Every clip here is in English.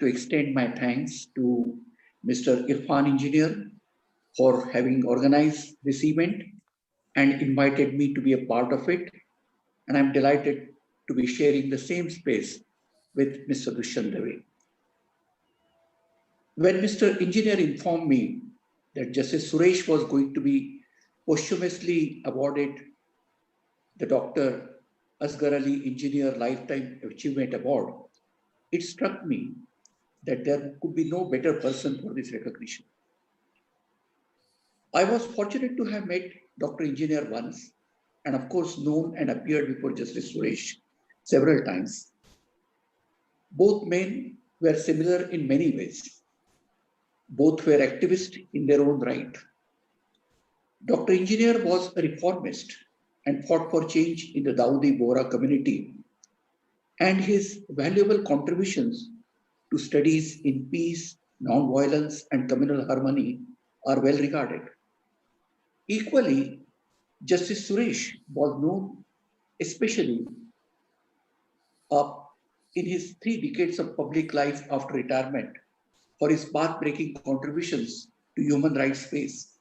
to extend my thanks to Mr. Irfan Engineer for having organized this event and invited me to be a part of it. And I'm delighted to be sharing the same space with Mr. Dushyant Dave. When Mr. Engineer informed me that Justice Suresh was going to be posthumously awarded the Dr. Asghar Ali Engineer Lifetime Achievement Award, it struck me that there could be no better person for this recognition. I was fortunate to have met Dr. Engineer once, and of course known and appeared before Justice Suresh several times. Both men were similar in many ways. Both were activists in their own right. Dr. Engineer was a reformist and fought for change in the Dawoodi Bohra community, and his valuable contributions to studies in peace, non-violence, and communal harmony are well regarded. Equally, Justice Suresh was known, especially in his 3 decades of public life after retirement, for his path-breaking contributions to human rights space.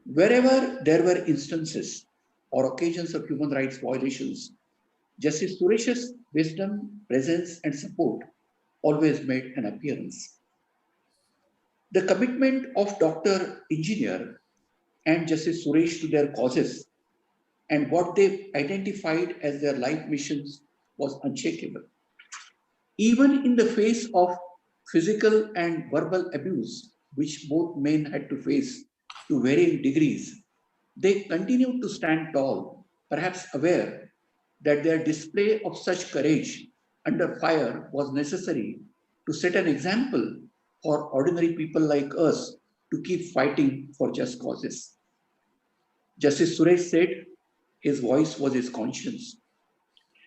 Wherever there were instances or occasions of human rights violations, Justice Suresh's wisdom, presence, and support always made an appearance. The commitment of Dr. Engineer and Justice Suresh to their causes and what they identified as their life missions was unshakable. Even in the face of physical and verbal abuse, which both men had to face to varying degrees, they continued to stand tall, perhaps aware that their display of such courage under fire was necessary to set an example for ordinary people like us to keep fighting for just causes. Justice Suresh said his voice was his conscience,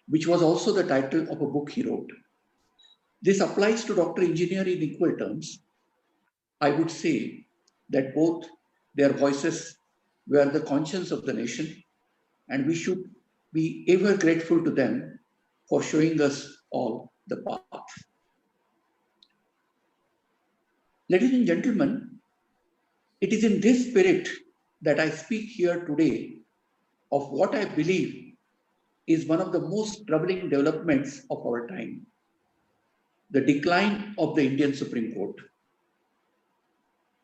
which was also the title of a book he wrote. This applies to Dr. Engineer in equal terms. I would say that both their voices were the conscience of the nation, and we should be ever grateful to them for showing us all the path. Ladies and gentlemen, it is in this spirit that I speak here today of what I believe is one of the most troubling developments of our time: the decline of the Indian Supreme Court.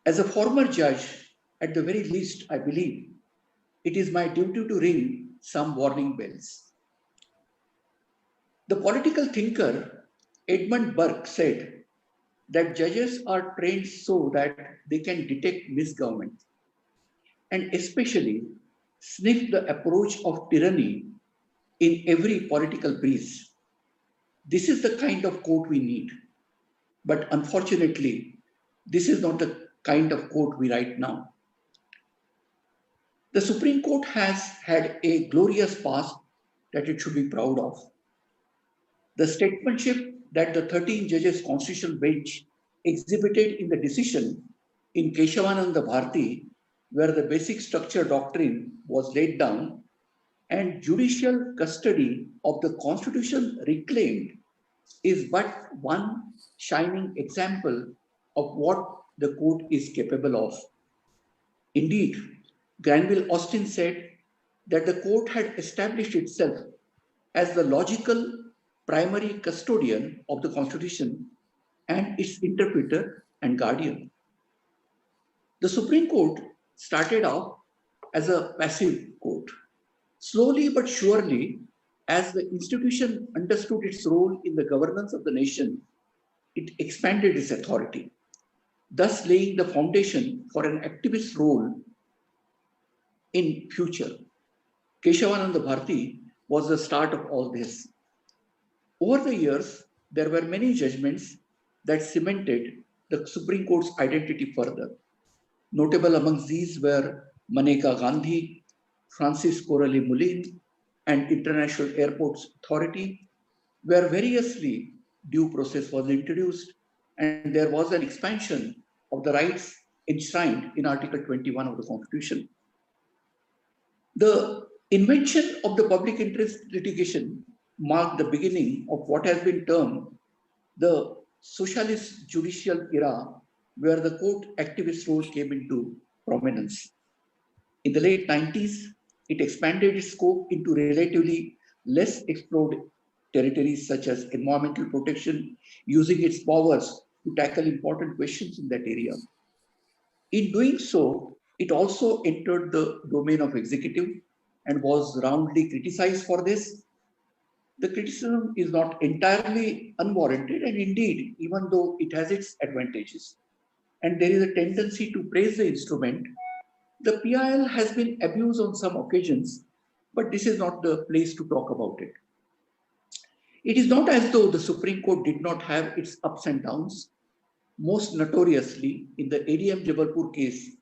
As a former judge, at the very least, I believe it is my duty to ring some warning bells. The political thinker Edmund Burke said that judges are trained so that they can detect misgovernment and especially sniff the approach of tyranny in every political breeze. This is the kind of court we need. But unfortunately, this is not the kind of court we write now. The Supreme Court has had a glorious past that it should be proud of. The statesmanship that the 13 judges constitutional bench exhibited in the decision in Keshavananda Bharati, where the basic structure doctrine was laid down and judicial custody of the constitution reclaimed, is but one shining example of what the court is capable of. Indeed, Granville Austin said that the court had established itself as the logical primary custodian of the Constitution and its interpreter and guardian. The Supreme Court started off as a passive court. Slowly but surely, as the institution understood its role in the governance of the nation, it expanded its authority, thus laying the foundation for an activist role in future. Keshavananda Bharati was the start of all this. Over the years, there were many judgments that cemented the Supreme Court's identity further. Notable amongst these were Maneka Gandhi, Francis Coralie Mullin, and International Airports Authority, where variously due process was introduced and there was an expansion of the rights enshrined in Article 21 of the Constitution. The invention of the public interest litigation marked the beginning of what has been termed the socialist judicial era where the court activist role came into prominence. In the late 90s, it expanded its scope into relatively less explored territories such as environmental protection, using its powers to tackle important questions in that area. In doing so, it also entered the domain of executive and was roundly criticized for this. The criticism is not entirely unwarranted, and indeed, even though it has its advantages, and there is a tendency to praise the instrument, the PIL has been abused on some occasions, but this is not the place to talk about it. It is not as though the Supreme Court did not have its ups and downs. Most notoriously, in the ADM Jabalpur case,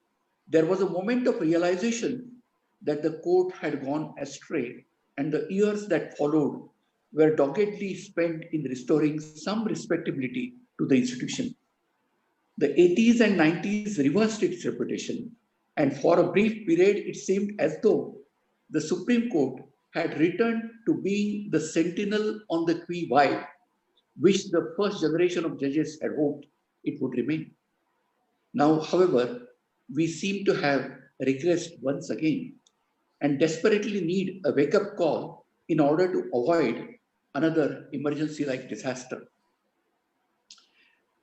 there was a moment of realization that the court had gone astray, and the years that followed were doggedly spent in restoring some respectability to the institution. The 80s and 90s reversed its reputation, and for a brief period, it seemed as though the Supreme Court had returned to being the sentinel on the qui vive, which the first generation of judges had hoped it would remain. Now, however, we seem to have regressed once again and desperately need a wake up call in order to avoid another emergency like disaster.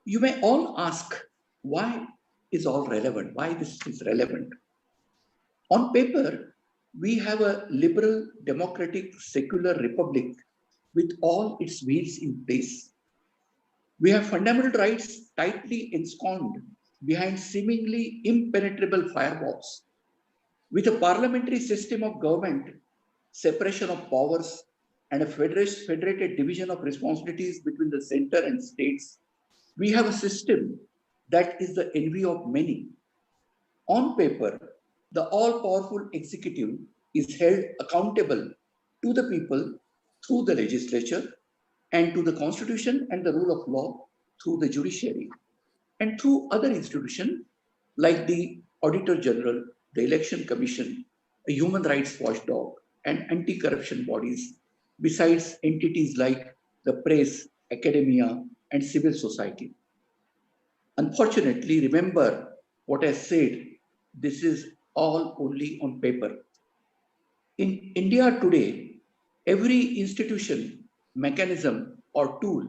You may all ask, why is all relevant? Why this is relevant? On paper, we have a liberal, democratic, secular republic with all its wheels in place. We have fundamental rights tightly ensconced behind seemingly impenetrable firewalls. With a parliamentary system of government, separation of powers, and a federated division of responsibilities between the center and states, we have a system that is the envy of many. On paper, the all-powerful executive is held accountable to the people through the legislature and to the constitution and the rule of law through the judiciary and through other institutions like the Auditor General, the Election Commission, a human rights watchdog, and anti-corruption bodies, besides entities like the press, academia, and civil society. Unfortunately, remember what I said, this is all only on paper. In India today, every institution, mechanism, or tool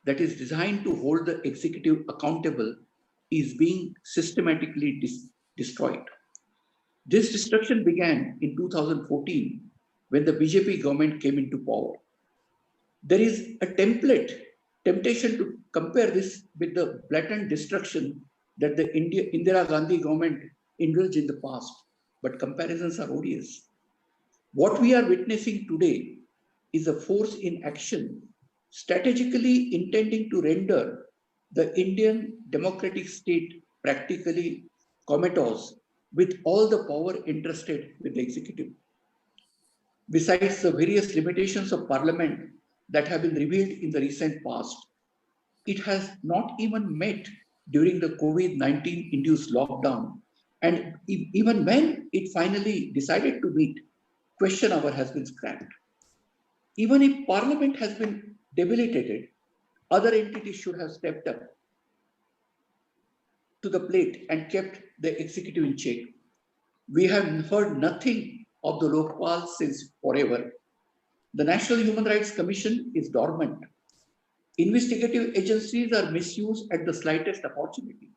that is designed to hold the executive accountable is being systematically destroyed. This destruction began in 2014 when the BJP government came into power. There is a temptation to compare this with the blatant destruction that the Indira Gandhi government indulged in the past, but comparisons are odious. What we are witnessing today is a force in action, strategically intending to render the Indian democratic state practically comatose with all the power entrusted with the executive. Besides the various limitations of parliament that have been revealed in the recent past, it has not even met during the COVID-19 induced lockdown. And even when it finally decided to meet, question hour has been scrapped. Even if parliament has been debilitated, other entities should have stepped up to the plate and kept the executive in check. We have heard nothing of the Lokpal since forever. The National Human Rights Commission is dormant. Investigative agencies are misused at the slightest opportunity.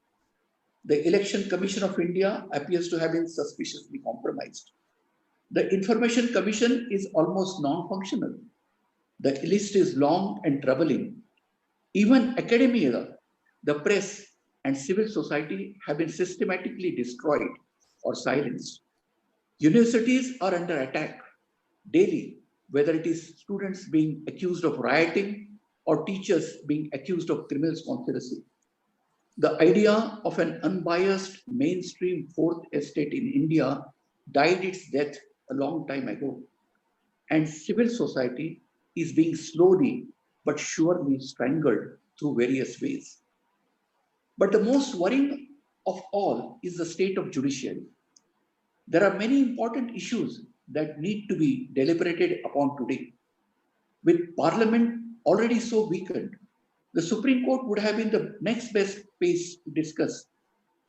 The Election Commission of India appears to have been suspiciously compromised. The Information Commission is almost non-functional. The list is long and troubling. Even academia, the press, and civil society have been systematically destroyed or silenced. Universities are under attack daily, whether it is students being accused of rioting or teachers being accused of criminal conspiracy. The idea of an unbiased mainstream fourth estate in India died its death a long time ago. And civil society is being slowly but surely strangled through various ways. But the most worrying of all is the state of judiciary. There are many important issues that need to be deliberated upon today. With Parliament already so weakened, The Supreme Court would have been the next best place to discuss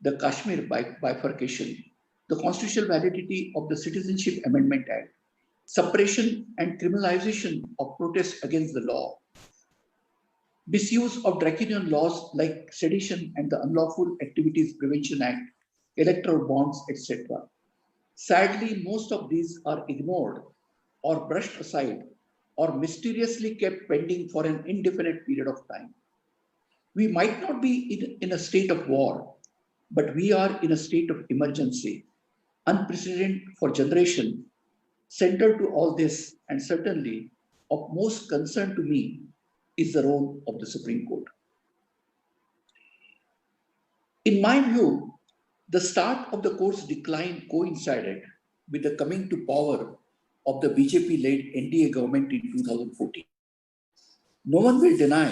the Kashmir bifurcation, the constitutional validity of the Citizenship Amendment Act, suppression and criminalization of protest against the law, misuse of draconian laws like sedition and the Unlawful Activities Prevention Act, electoral bonds, etc. Sadly, most of these are ignored or brushed aside or mysteriously kept pending for an indefinite period of time. We might not be in a state of war, but we are in a state of emergency, unprecedented for generation. Central to all this, and certainly of most concern to me, is the role of the Supreme Court. In my view, the start of the court's decline coincided with the coming to power of the BJP-led NDA government in 2014. No one will deny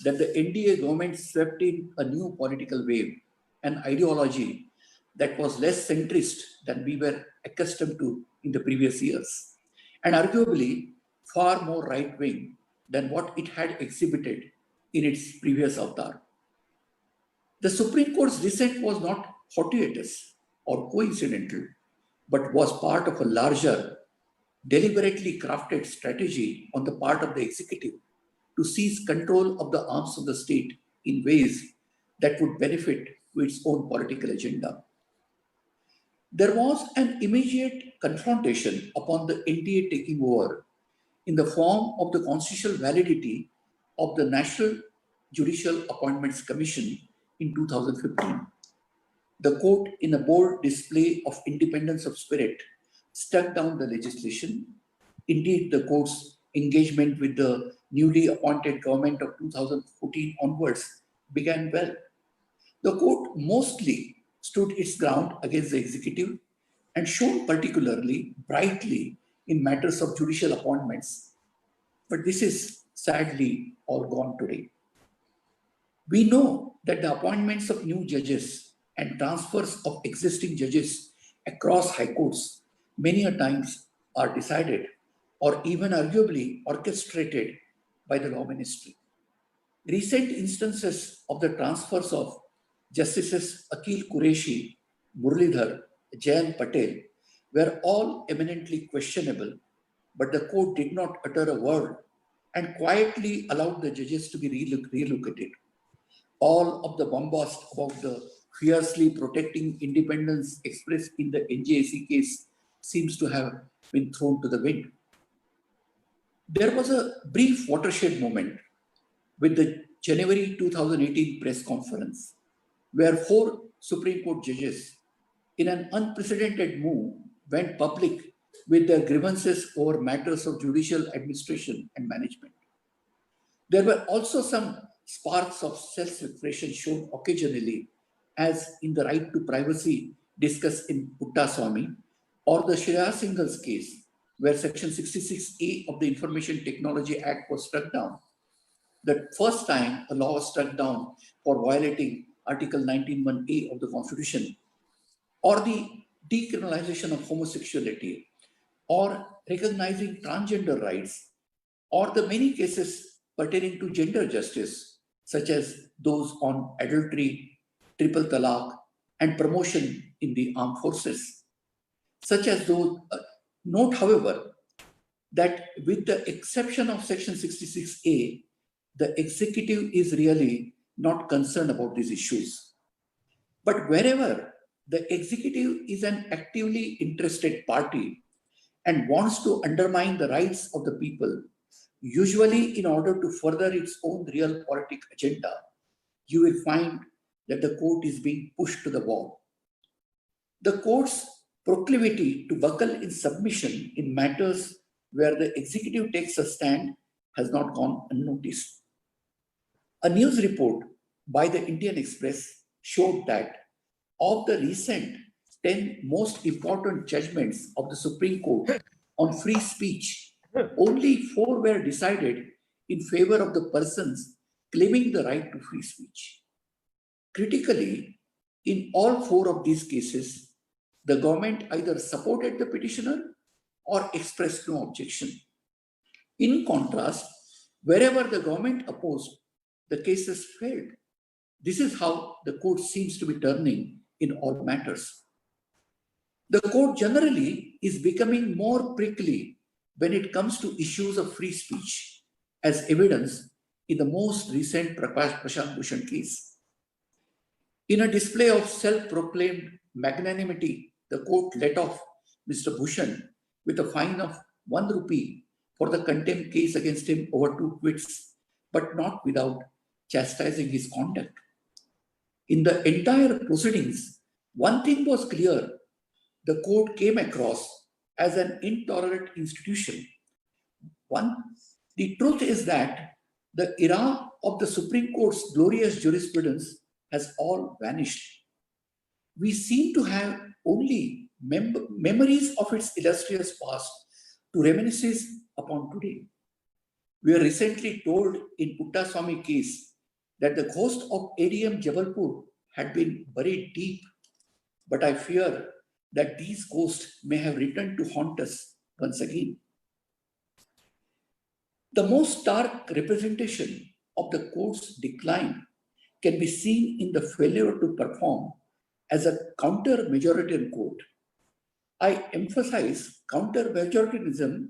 that the NDA government swept in a new political wave, an ideology that was less centrist than we were accustomed to in the previous years, and arguably far more right-wing than what it had exhibited in its previous avatar. The Supreme Court's dissent was not fortuitous or coincidental, but was part of a larger, deliberately crafted strategy on the part of the executive to seize control of the arms of the state in ways that would benefit to its own political agenda. There was an immediate confrontation upon the NDA taking over in the form of the constitutional validity of the National Judicial Appointments Commission in 2015. The court, in a bold display of independence of spirit, struck down the legislation. Indeed, the court's engagement with the newly appointed government of 2014 onwards began well. The court mostly stood its ground against the executive and shone particularly brightly in matters of judicial appointments. But this is sadly all gone today. We know that the appointments of new judges and transfers of existing judges across high courts many a times are decided or even arguably orchestrated by the law ministry. Recent instances of the transfers of Justices Akhil Qureshi, Muralidhar, Jayant Patel were all eminently questionable, but the court did not utter a word and quietly allowed the judges to be relocated. All of the bombast about the fiercely protecting independence expressed in the NJAC case seems to have been thrown to the wind. There was a brief watershed moment with the January 2018 press conference, where 4 Supreme Court judges, in an unprecedented move, went public with their grievances over matters of judicial administration and management. There were also some sparks of self-expression shown occasionally, as in the right to privacy discussed in Puttaswamy, or the Shreya Singh's case, where Section 66A of the Information Technology Act was struck down. The first time a law was struck down for violating Article 19(1)A of the Constitution, or the decriminalization of homosexuality, or recognizing transgender rights, or the many cases pertaining to gender justice, such as those on adultery, triple talaq, and promotion in the armed forces. Such as those, note, however, that with the exception of Section 66A, the executive is really not concerned about these issues. But wherever the executive is an actively interested party and wants to undermine the rights of the people, usually in order to further its own realpolitik agenda, you will find that the court is being pushed to the wall. The court's proclivity to buckle in submission in matters where the executive takes a stand has not gone unnoticed. A news report by the Indian Express showed that of the recent 10 most important judgments of the Supreme Court on free speech, only 4 were decided in favor of the persons claiming the right to free speech. Critically, in all 4 of these cases, the government either supported the petitioner or expressed no objection. In contrast, wherever the government opposed, the cases failed. This is how the court seems to be turning in all matters. The court generally is becoming more prickly when it comes to issues of free speech, as evidenced in the most recent Prashant Bhushan case. In a display of self-proclaimed magnanimity, the court let off Mr. Bhushan with a fine of 1 rupee for the contempt case against him over 2 quits, but not without chastising his conduct. In the entire proceedings, one thing was clear: the court came across as an intolerant institution. The truth is that the era of the Supreme Court's glorious jurisprudence has all vanished. We seem to have only memories of its illustrious past to reminisce upon today. We were recently told in Puttaswamy case that the ghost of ADM Jabalpur had been buried deep, but I fear that these ghosts may have returned to haunt us once again. The most stark representation of the court's decline can be seen in the failure to perform as a counter-majoritarian court. I emphasize counter-majoritarianism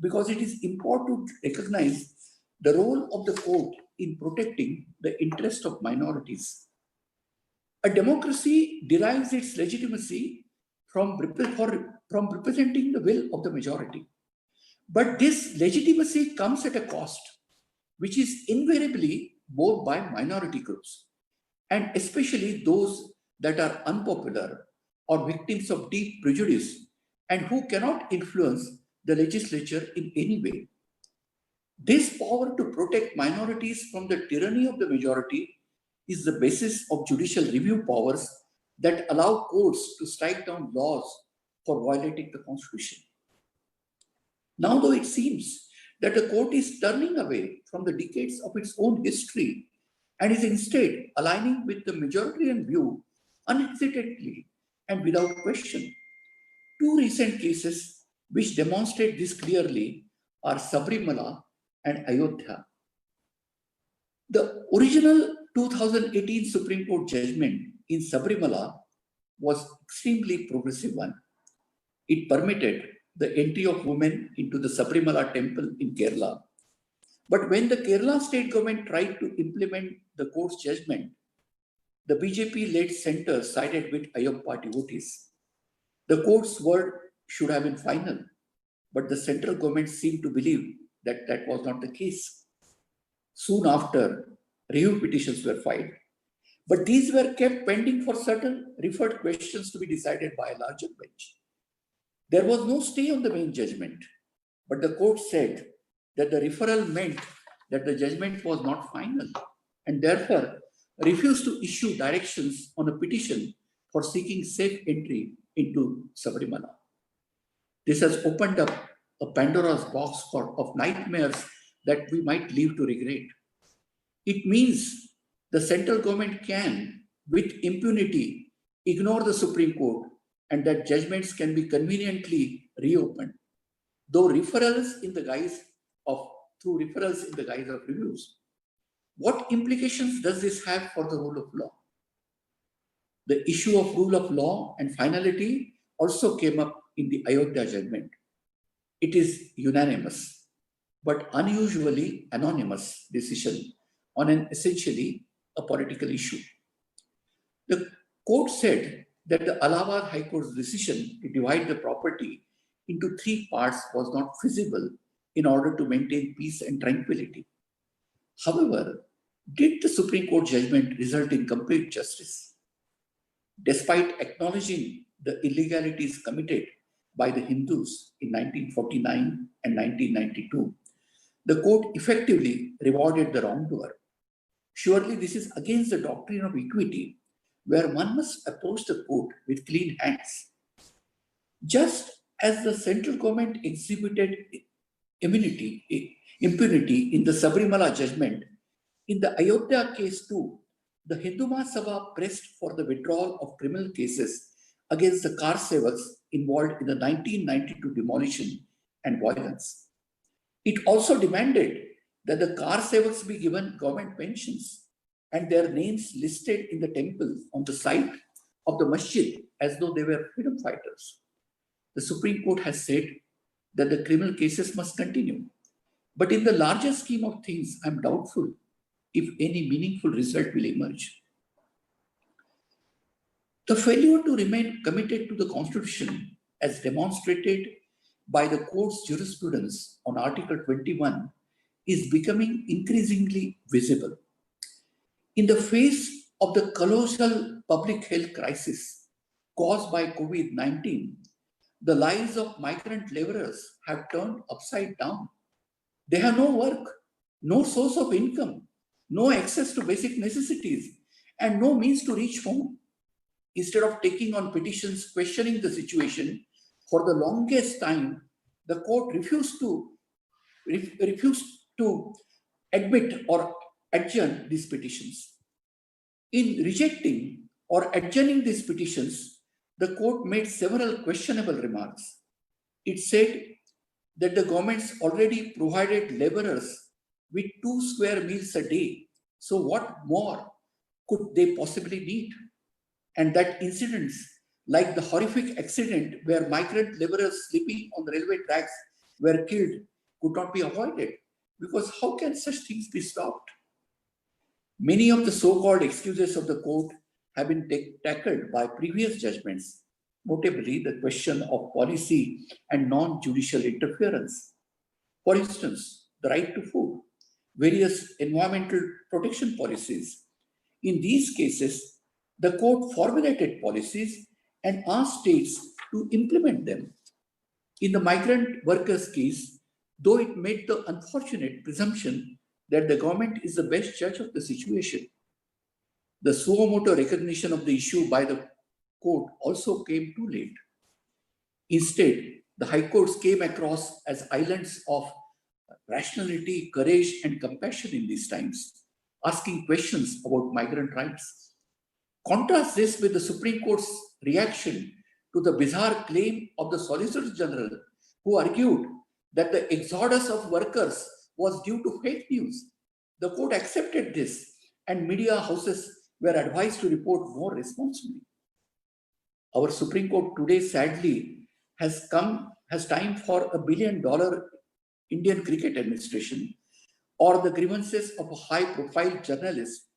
because it is important to recognize the role of the court in protecting the interest of minorities. A democracy derives its legitimacy from representing the will of the majority. But this legitimacy comes at a cost, which is invariably borne by minority groups, and especially those that are unpopular or victims of deep prejudice and who cannot influence the legislature in any way. This power to protect minorities from the tyranny of the majority is the basis of judicial review powers that allow courts to strike down laws for violating the Constitution. Now, though it seems that the court is turning away from the decades of its own history and is instead aligning with the majoritarian view unhesitantly and without question, 2 recent cases which demonstrate this clearly are Sabrimala and Ayodhya. The original 2018 Supreme Court judgment in Sabrimala was extremely progressive one. It permitted the entry of women into the Sabrimala temple in Kerala. But when the Kerala state government tried to implement the court's judgment, the BJP-led centre sided with Ayyappa devotees. The court's word should have been final, but the central government seemed to believe that that was not the case. Soon after, review petitions were filed, but these were kept pending for certain referred questions to be decided by a larger bench. There was no stay on the main judgment, but the court said that the referral meant that the judgment was not final and therefore refused to issue directions on a petition for seeking safe entry into Sabrimala. This has opened up a Pandora's box of nightmares that we might live to regret. It means the central government can, with impunity, ignore the Supreme Court and that judgments can be conveniently reopened, though through referrals in the guise of reviews. What implications does this have for the rule of law? The issue of rule of law and finality also came up in the Ayodhya judgment. It is unanimous, but unusually anonymous decision on an essentially a political issue. The court said that the Allahabad High Court's decision to divide the property into 3 parts was not feasible in order to maintain peace and tranquility. However, did the Supreme Court judgment result in complete justice? Despite acknowledging the illegalities committed by the Hindus in 1949 and 1992, the court effectively rewarded the wrongdoer. Surely this is against the doctrine of equity, where one must approach the court with clean hands. Just as the central government exhibited impunity in the Sabrimala judgment, in the Ayodhya case too, the Hindu Mahasabha pressed for the withdrawal of criminal cases against the car sevaks involved in the 1992 demolition and violence. It also demanded that the car sevaks be given government pensions and their names listed in the temple on the site of the masjid as though they were freedom fighters. The Supreme Court has said that the criminal cases must continue. But in the larger scheme of things, I'm doubtful if any meaningful result will emerge. The failure to remain committed to the Constitution, as demonstrated by the court's jurisprudence on Article 21, is becoming increasingly visible. In the face of the colossal public health crisis caused by COVID-19, the lives of migrant laborers have turned upside down. They have no work, no source of income, no access to basic necessities, and no means to reach home. Instead of taking on petitions questioning the situation, for the longest time, the court refused to admit or adjourn these petitions. In rejecting or adjourning these petitions, the court made several questionable remarks. It said that the government's already provided laborers with 2 square meals a day. So what more could they possibly need? And that incidents like the horrific accident where migrant laborers sleeping on the railway tracks were killed could not be avoided, because how can such things be stopped? Many of the so-called excuses of the court have been tackled by previous judgments, notably the question of policy and non-judicial interference. For instance, the right to food, various environmental protection policies. In these cases, the court formulated policies and asked states to implement them. In the migrant workers case, though it made the unfortunate presumption that the government is the best judge of the situation, the suo motu recognition of the issue by the court also came too late. Instead, the high courts came across as islands of rationality, courage, and compassion in these times, asking questions about migrant rights. Contrast this with the Supreme Court's reaction to the bizarre claim of the Solicitor General, who argued that the exodus of workers was due to fake news. The court accepted this, and media houses were advised to report more responsibly. Our Supreme Court today, sadly, has time for $1 billion Indian cricket administration or the grievances of a high-profile journalist,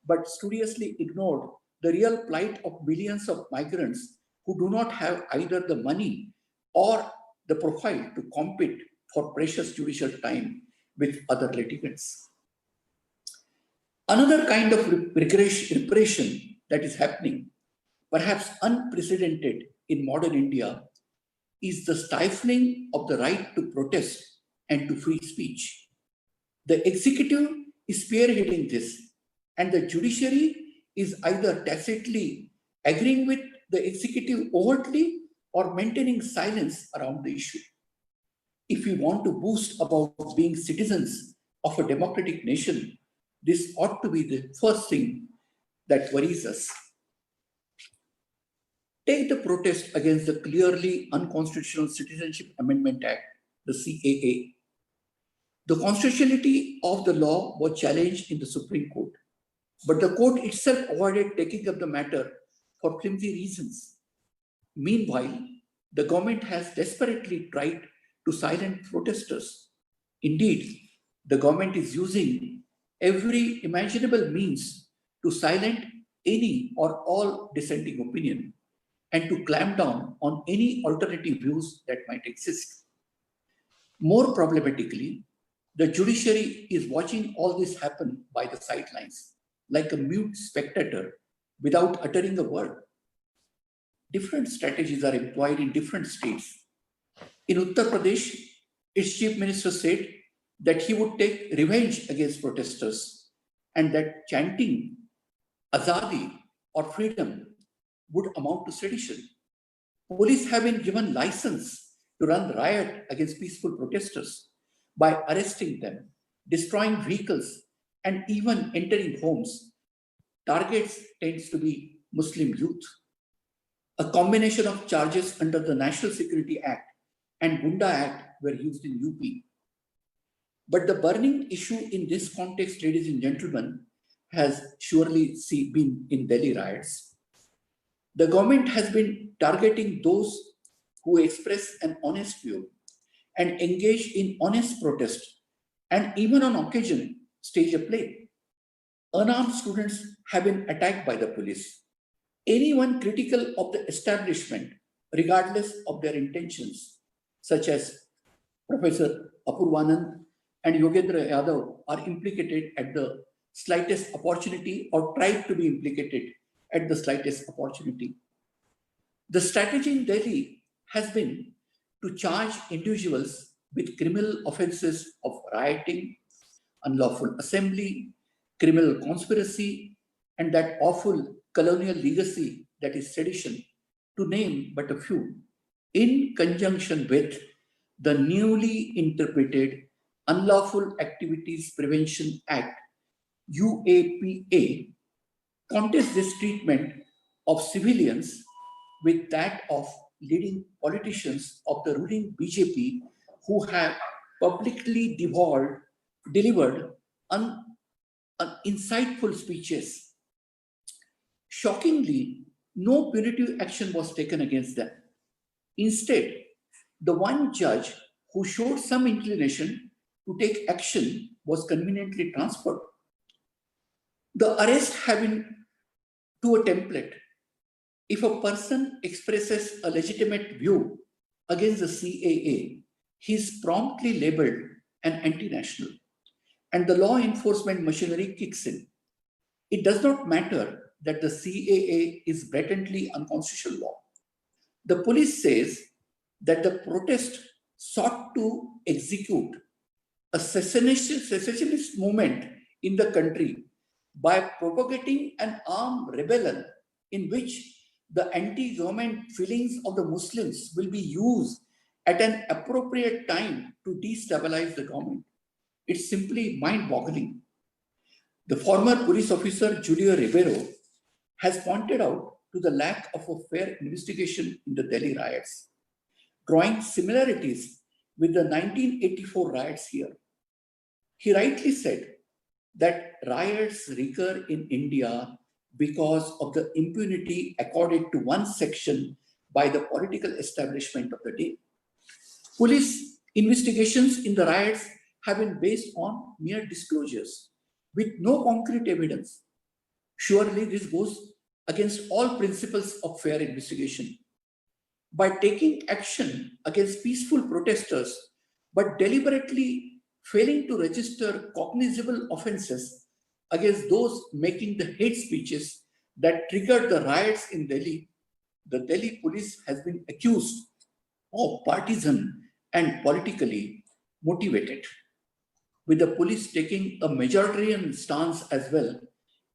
but studiously ignored the real plight of millions of migrants who do not have either the money or the profile to compete for precious judicial time with other litigants. Another kind of repression that is happening, perhaps unprecedented in modern India, is the stifling of the right to protest and to free speech. The executive is spearheading this, and the judiciary is either tacitly agreeing with the executive overtly or maintaining silence around the issue. If we want to boast about being citizens of a democratic nation, this ought to be the first thing that worries us. Take the protest against the clearly unconstitutional Citizenship Amendment Act, the CAA. The constitutionality of the law was challenged in the Supreme Court, but the court itself avoided taking up the matter for flimsy reasons. Meanwhile, the government has desperately tried to silence protesters. Indeed, the government is using every imaginable means to silence any or all dissenting opinion and to clamp down on any alternative views that might exist. More problematically, the judiciary is watching all this happen by the sidelines, like a mute spectator without uttering a word. Different strategies are employed in different states. In Uttar Pradesh, its chief minister said that he would take revenge against protesters and that chanting Azadi or freedom would amount to sedition. Police have been given license to run riot against peaceful protesters by arresting them, destroying vehicles, and even entering homes. Targets tends to be Muslim youth. A combination of charges under the National Security Act and Gunda Act were used in UP. But the burning issue in this context, ladies and gentlemen, has surely been in Delhi riots. The government has been targeting those who express an honest view and engage in honest protest, and even on occasion stage a play. Unarmed students have been attacked by the police. Anyone critical of the establishment, regardless of their intentions, such as Professor Apurvanand and Yogendra Yadav, are implicated at the slightest opportunity or tried to be implicated at the slightest opportunity. The strategy in Delhi has been to charge individuals with criminal offenses of rioting, unlawful assembly, criminal conspiracy, and that awful colonial legacy that is sedition, to name but a few, in conjunction with the newly interpreted Unlawful Activities Prevention Act, UAPA, contests this treatment of civilians with that of leading politicians of the ruling BJP who have publicly delivered insightful speeches. Shockingly, no punitive action was taken against them. Instead, the one judge who showed some inclination to take action was conveniently transferred. The arrest having to a template. If a person expresses a legitimate view against the CAA, he is promptly labeled an anti-national, and the law enforcement machinery kicks in. It does not matter that the CAA is blatantly unconstitutional law. The police says that the protest sought to execute a secessionist movement in the country by propagating an armed rebellion in which the anti-government feelings of the Muslims will be used at an appropriate time to destabilize the government. It's simply mind-boggling. The former police officer, Julio Ribeiro, has pointed out to the lack of a fair investigation in the Delhi riots, drawing similarities with the 1984 riots here. He rightly said that riots recur in India because of the impunity accorded to one section by the political establishment of the day. Police investigations in the riots have been based on mere disclosures with no concrete evidence. Surely this goes against all principles of fair investigation. By taking action against peaceful protesters, but deliberately failing to register cognizable offenses against those making the hate speeches that triggered the riots in Delhi, the Delhi police has been accused of partisan and politically motivated. With the police taking a majoritarian stance as well,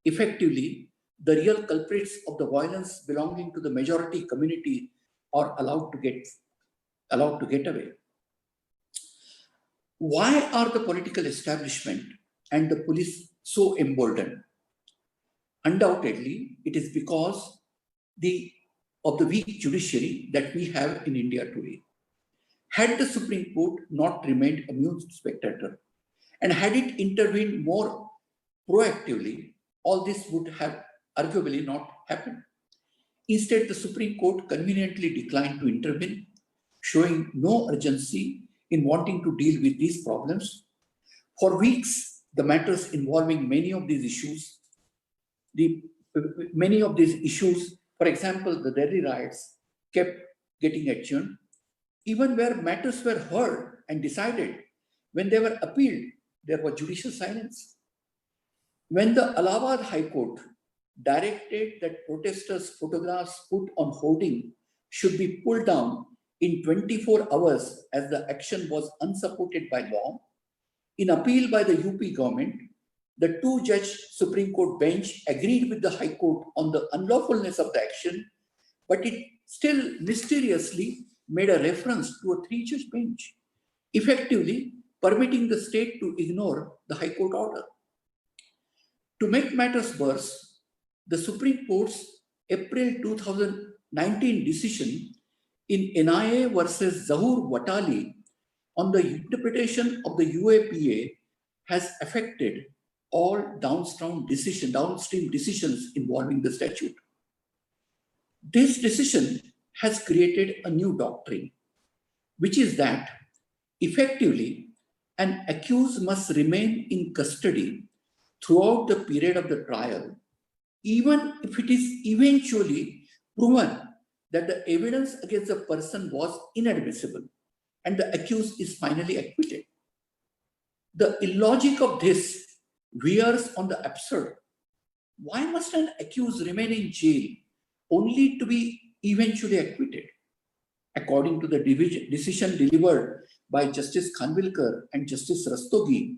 effectively, the real culprits of the violence belonging to the majority community are allowed to get away. Why are the political establishment and the police so emboldened? Undoubtedly, it is because of the weak judiciary that we have in India today. Had the Supreme Court not remained a mute spectator, and had it intervened more proactively, all this would have arguably not happened. Instead, the Supreme Court conveniently declined to intervene, showing no urgency in wanting to deal with these problems. For weeks, the matters involving many of these issues, for example, the Delhi riots, kept getting adjourned. Even where matters were heard and decided, when they were appealed, there was judicial silence. When the Allahabad High Court directed that protesters' photographs put on hoarding should be pulled down in 24 hours as the action was unsupported by law, in appeal by the UP government, the two-judge Supreme Court bench agreed with the High Court on the unlawfulness of the action, but it still mysteriously made a reference to a three-judge bench, effectively permitting the state to ignore the High Court order. To make matters worse, the Supreme Court's April 2019 decision in NIA versus Zahur Watali on the interpretation of the UAPA has affected all downstream decisions involving the statute. This decision has created a new doctrine, which is that effectively an accused must remain in custody throughout the period of the trial, even if it is eventually proven that the evidence against the person was inadmissible and the accused is finally acquitted. The illogic of this veers on the absurd. Why must an accused remain in jail only to be eventually acquitted? According to the decision delivered by Justice Khanwilkar and Justice Rastogi,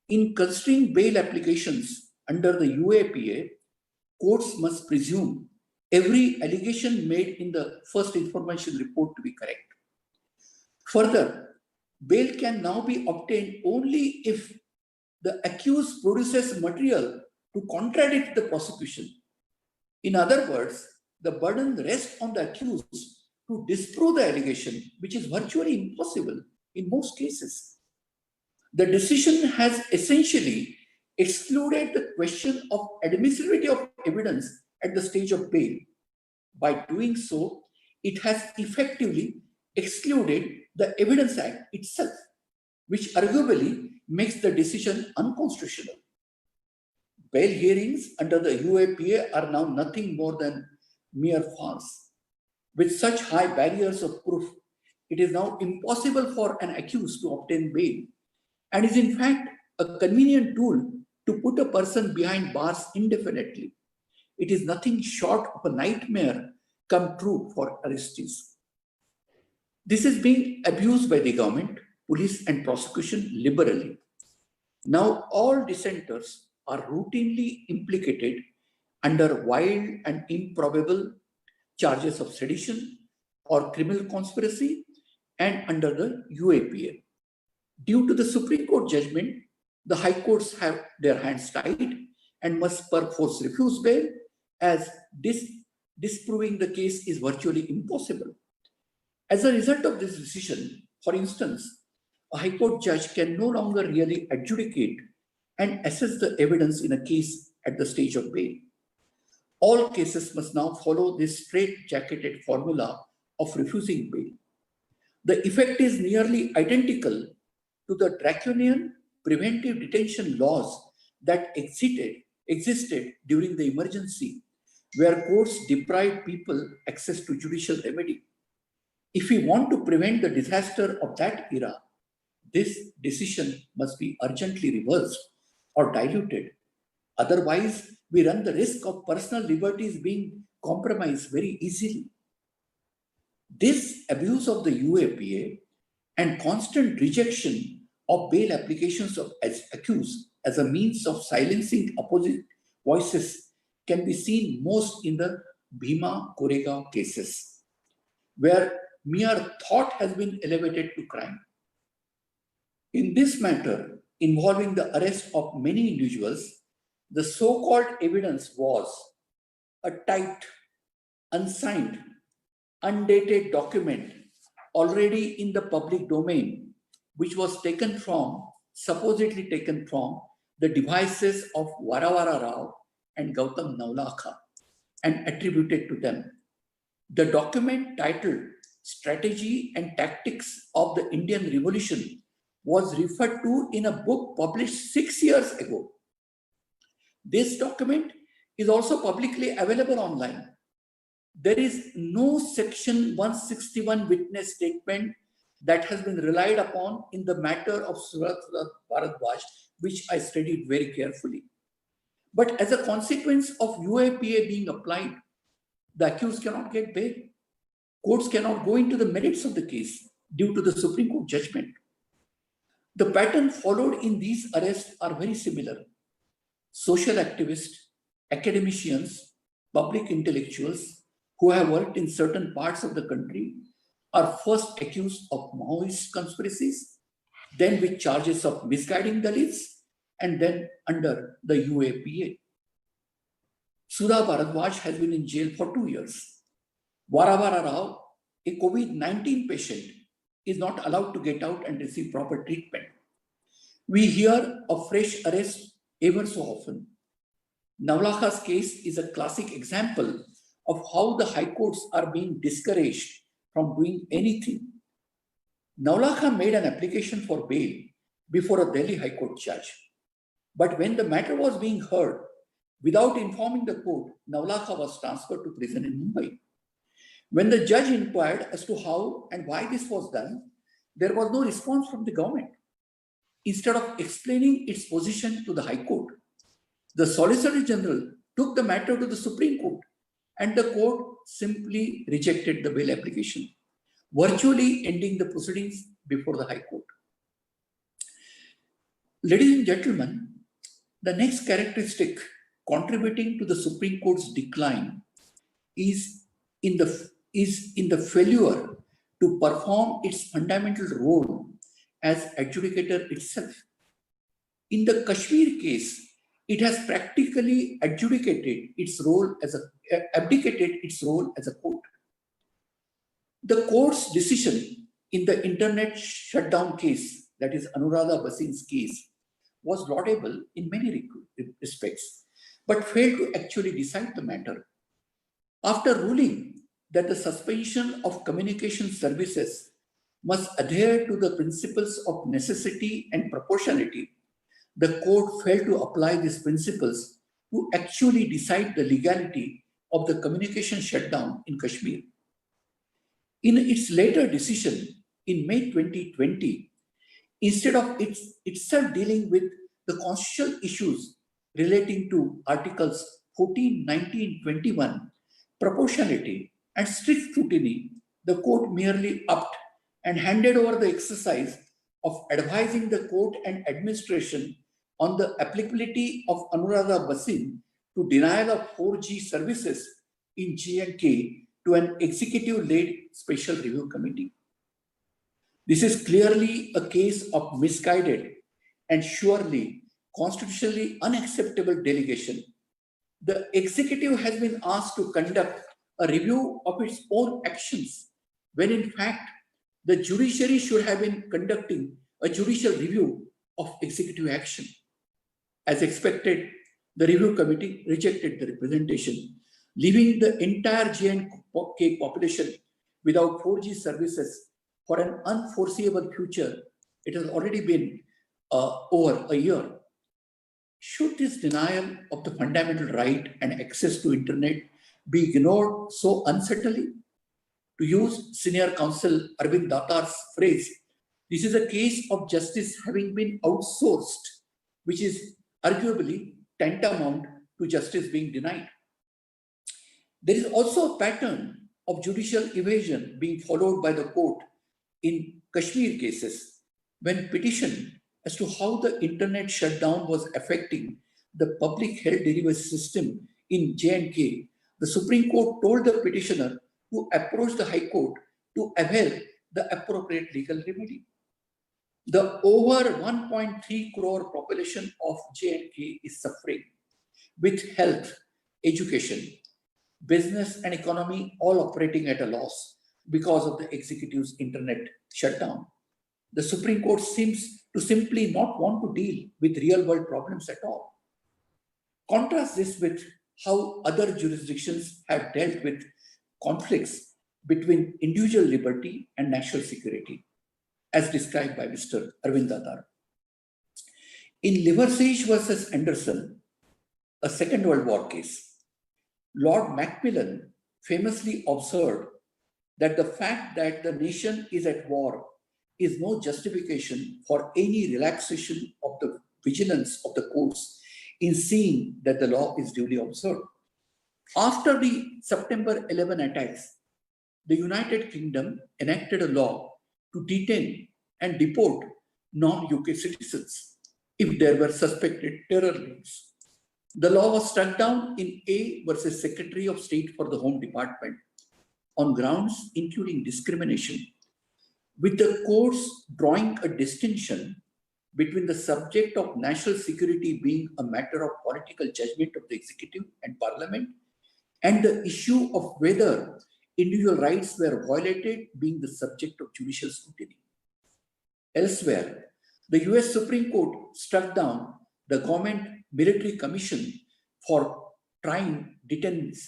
in considering bail applications under the UAPA, courts must presume every allegation made in the first information report to be correct. Further, bail can now be obtained only if the accused produces material to contradict the prosecution. In other words, the burden rests on the accused to disprove the allegation, which is virtually impossible in most cases. The decision has essentially excluded the question of admissibility of evidence at the stage of bail. By doing so, it has effectively excluded the Evidence Act itself, which arguably makes the decision unconstitutional. Bail hearings under the UAPA are now nothing more than mere farce. With such high barriers of proof, it is now impossible for an accused to obtain bail, and is in fact a convenient tool to put a person behind bars indefinitely. It is nothing short of a nightmare come true for arrestees. This is being abused by the government, police, and prosecution liberally. Now all dissenters are routinely implicated under wild and improbable charges of sedition or criminal conspiracy and under the UAPA. Due to the Supreme Court judgment, the high courts have their hands tied and must perforce refuse bail, as disproving the case is virtually impossible. As a result of this decision, for instance, a high court judge can no longer really adjudicate and assess the evidence in a case at the stage of bail. All cases must now follow this straight-jacketed formula of refusing bail. The effect is nearly identical to the draconian preventive detention laws that existed during the emergency, where courts deprived people access to judicial remedy. If we want to prevent the disaster of that era, this decision must be urgently reversed or diluted. Otherwise, we run the risk of personal liberties being compromised very easily. This abuse of the UAPA and constant rejection of bail applications of accused as a means of silencing opposite voices can be seen most in the Bhima Koregaon cases, where mere thought has been elevated to crime. In this matter, involving the arrest of many individuals, the so-called evidence was a typed, unsigned, undated document already in the public domain, which was supposedly taken from the devices of Varavara Rao and Gautam Naulakha and attributed to them. The document titled Strategy and Tactics of the Indian Revolution was referred to in a book published 6 years ago. This document is also publicly available online. There is no Section 161 witness statement that has been relied upon in the matter of Surat Bharadwaj, which I studied very carefully. But as a consequence of UAPA being applied, the accused cannot get bail. Courts cannot go into the merits of the case due to the Supreme Court judgment. The pattern followed in these arrests are very similar. Social activists, academicians, public intellectuals who have worked in certain parts of the country are first accused of Maoist conspiracies, then with charges of misguiding Dalits, and then under the UAPA. Sudha Bharadwaj has been in jail for 2 years. Varavara Rao, a COVID-19 patient, is not allowed to get out and receive proper treatment. We hear of fresh arrests ever so often. Navlakha's case is a classic example of how the high courts are being discouraged from doing anything. Navlakha made an application for bail before a Delhi High Court judge. But when the matter was being heard, without informing the court, Navlakha was transferred to prison in Mumbai. When the judge inquired as to how and why this was done, there was no response from the government. Instead of explaining its position to the High Court, the Solicitor General took the matter to the Supreme Court, and the court simply rejected the bail application, virtually ending the proceedings before the High Court. Ladies and gentlemen, the next characteristic contributing to the Supreme Court's decline is in the failure to perform its fundamental role as adjudicator itself. In the Kashmir case, it has practically abdicated its role as a court. The court's decision in the internet shutdown case, that is Anuradha Bhasin's case, was laudable in many respects, but failed to actually decide the matter. After ruling that the suspension of communication services must adhere to the principles of necessity and proportionality, the court failed to apply these principles to actually decide the legality of the communication shutdown in Kashmir. In its later decision in May 2020, instead of itself dealing with the constitutional issues relating to Articles 14, 19, 21, proportionality, and strict scrutiny, the court merely upped and handed over the exercise of advising the court and administration on the applicability of Anuradha Bhasin to denial of 4G services in J&K to an executive-led special review committee. This is clearly a case of misguided and surely constitutionally unacceptable delegation. The executive has been asked to conduct a review of its own actions, when in fact, the judiciary should have been conducting a judicial review of executive action. As expected, the review committee rejected the representation, leaving the entire J&K population without 4G services for an unforeseeable future. It has already been over a year. Should this denial of the fundamental right and access to internet be ignored so unsettlingly? To use senior counsel Arvind Datar's phrase, this is a case of justice having been outsourced, which is arguably tantamount to justice being denied. There is also a pattern of judicial evasion being followed by the court in Kashmir cases, when petitioned as to how the internet shutdown was affecting the public health delivery system in J&K, the Supreme Court told the petitioner to approach the High Court to avail the appropriate legal remedy. The over 1.3 crore population of J&K is suffering, with health, education, business and economy all operating at a loss because of the executive's internet shutdown. The Supreme Court seems to simply not want to deal with real-world problems at all. Contrast this with how other jurisdictions have dealt with conflicts between individual liberty and national security, as described by Mr. Arvind Datar. In Liversedge versus Anderson, a Second World War case, Lord Macmillan famously observed that the fact that the nation is at war is no justification for any relaxation of the vigilance of the courts in seeing that the law is duly observed. After the September 11 attacks, the United Kingdom enacted a law to detain and deport non-UK citizens if there were suspected terror links. The law was struck down in A versus Secretary of State for the Home Department on grounds including discrimination, with the courts drawing a distinction between the subject of national security being a matter of political judgment of the executive and parliament, and the issue of whether individual rights were violated, being the subject of judicial scrutiny. Elsewhere, the US Supreme Court struck down the government military commission for trying detainees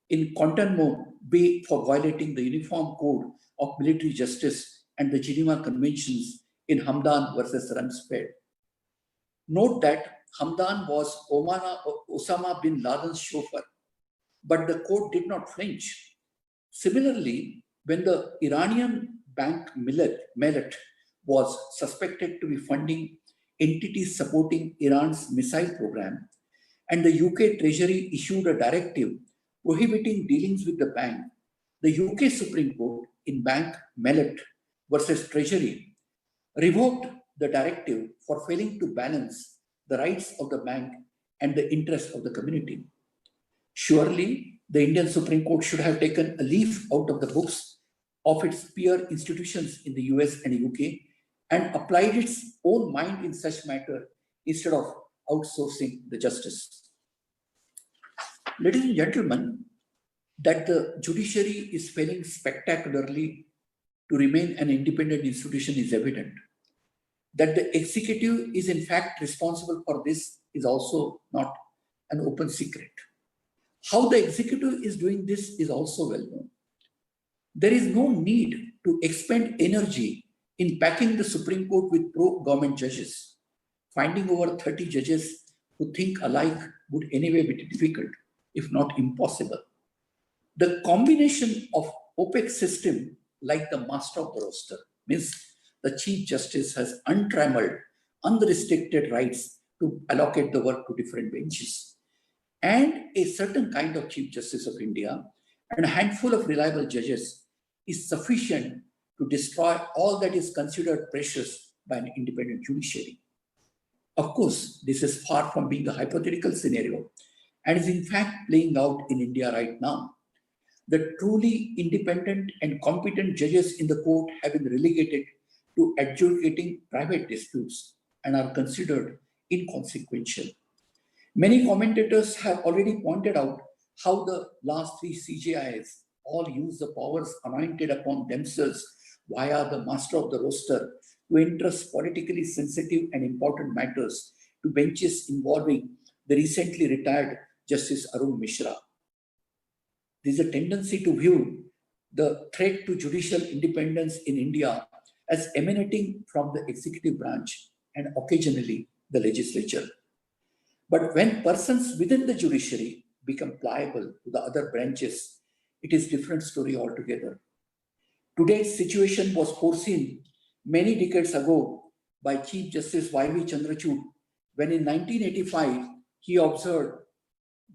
in Guantanamo Bay for violating the Uniform Code of Military Justice and the Geneva Conventions in Hamdan versus Rumsfeld. Note that Hamdan was Osama bin Laden's chauffeur, but the court did not flinch. Similarly, when the Iranian bank Millet was suspected to be funding entities supporting Iran's missile program, and the UK Treasury issued a directive prohibiting dealings with the bank, the UK Supreme Court in Bank Millet versus Treasury revoked the directive for failing to balance the rights of the bank and the interests of the community. Surely, the Indian Supreme Court should have taken a leaf out of the books of its peer institutions in the US and UK and applied its own mind in such matter instead of outsourcing the justice. Ladies and gentlemen, that the judiciary is failing spectacularly to remain an independent institution is evident. That the executive is in fact responsible for this is also not an open secret. How the executive is doing this is also well known. There is no need to expend energy in packing the Supreme Court with pro-government judges. Finding over 30 judges who think alike would anyway be difficult, if not impossible. The combination of opaque system like the master of the roster means the Chief Justice has untrammeled, unrestricted rights to allocate the work to different benches. And a certain kind of Chief Justice of India and a handful of reliable judges is sufficient to destroy all that is considered precious by an independent judiciary. Of course, this is far from being a hypothetical scenario and is in fact playing out in India right now. The truly independent and competent judges in the court have been relegated to adjudicating private disputes and are considered inconsequential. Many commentators have already pointed out how the last three CJIs all use the powers anointed upon themselves via the master of the roster to entrust politically sensitive and important matters to benches involving the recently retired Justice Arun Mishra. There is a tendency to view the threat to judicial independence in India as emanating from the executive branch and occasionally the legislature. But when persons within the judiciary become pliable to the other branches, it is a different story altogether. Today's situation was foreseen many decades ago by Chief Justice Y.V. Chandrachud when in 1985 he observed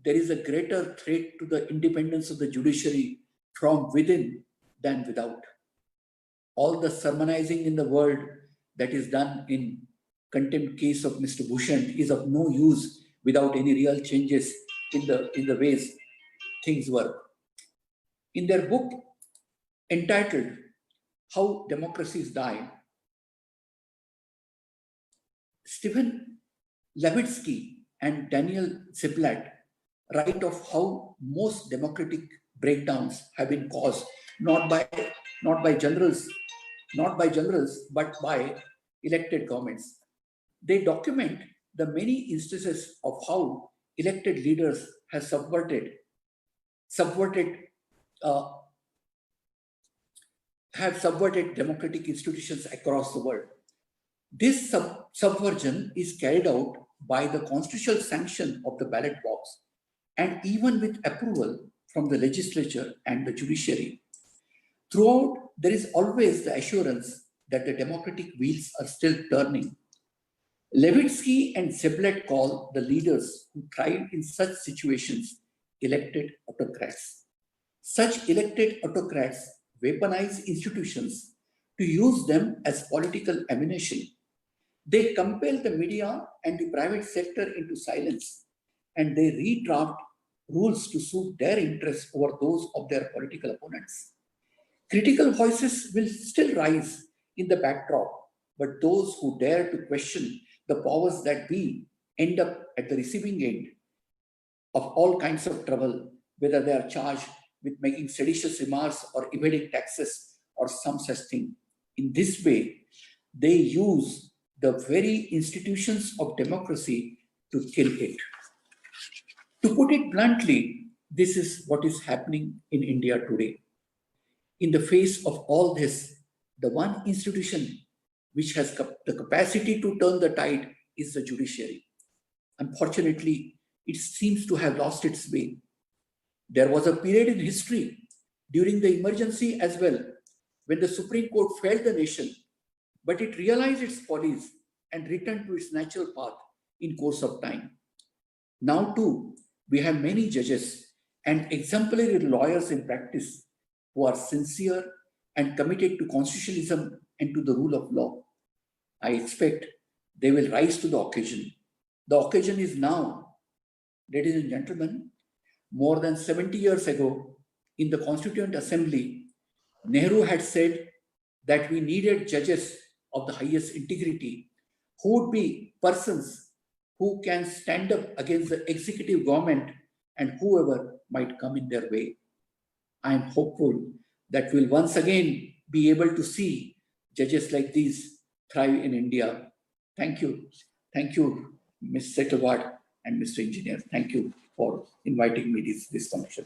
there is a greater threat to the independence of the judiciary from within than without. All the sermonizing in the world that is done in contempt case of Mr. Bhushan is of no use without any real changes in the ways things work. In their book entitled How Democracies Die, Stephen Levitsky and Daniel Ziblatt write of how most democratic breakdowns have been caused not by generals, but by elected governments. They document the many instances of how elected leaders have subverted democratic institutions across the world. This subversion is carried out by the constitutional sanction of the ballot box and even with approval from the legislature and the judiciary. Throughout, there is always the assurance that the democratic wheels are still turning. Levitsky and Ziblatt call the leaders who thrive in such situations elected autocrats. Such elected autocrats weaponize institutions to use them as political ammunition. They compel the media and the private sector into silence, and they redraft rules to suit their interests over those of their political opponents. Critical voices will still rise in the backdrop, but those who dare to question the powers that be end up at the receiving end of all kinds of trouble, whether they are charged with making seditious remarks or evading taxes or some such thing. In this way, they use the very institutions of democracy to kill it. To put it bluntly, this is what is happening in India today. In the face of all this, the one institution which has the capacity to turn the tide is the judiciary. Unfortunately, it seems to have lost its way. There was a period in history during the emergency as well when the Supreme Court failed the nation, but it realized its follies and returned to its natural path in course of time. Now too, we have many judges and exemplary lawyers in practice who are sincere and committed to constitutionalism and to the rule of law. I expect they will rise to the occasion. The occasion is now. Ladies and gentlemen, more than 70 years ago, in the Constituent Assembly, Nehru had said that we needed judges of the highest integrity who would be persons who can stand up against the executive government and whoever might come in their way. I am hopeful that we'll once again be able to see judges like these thrive in India. Thank you. Thank you, Ms. Setalvad and Mr. Engineer. Thank you for inviting me this function.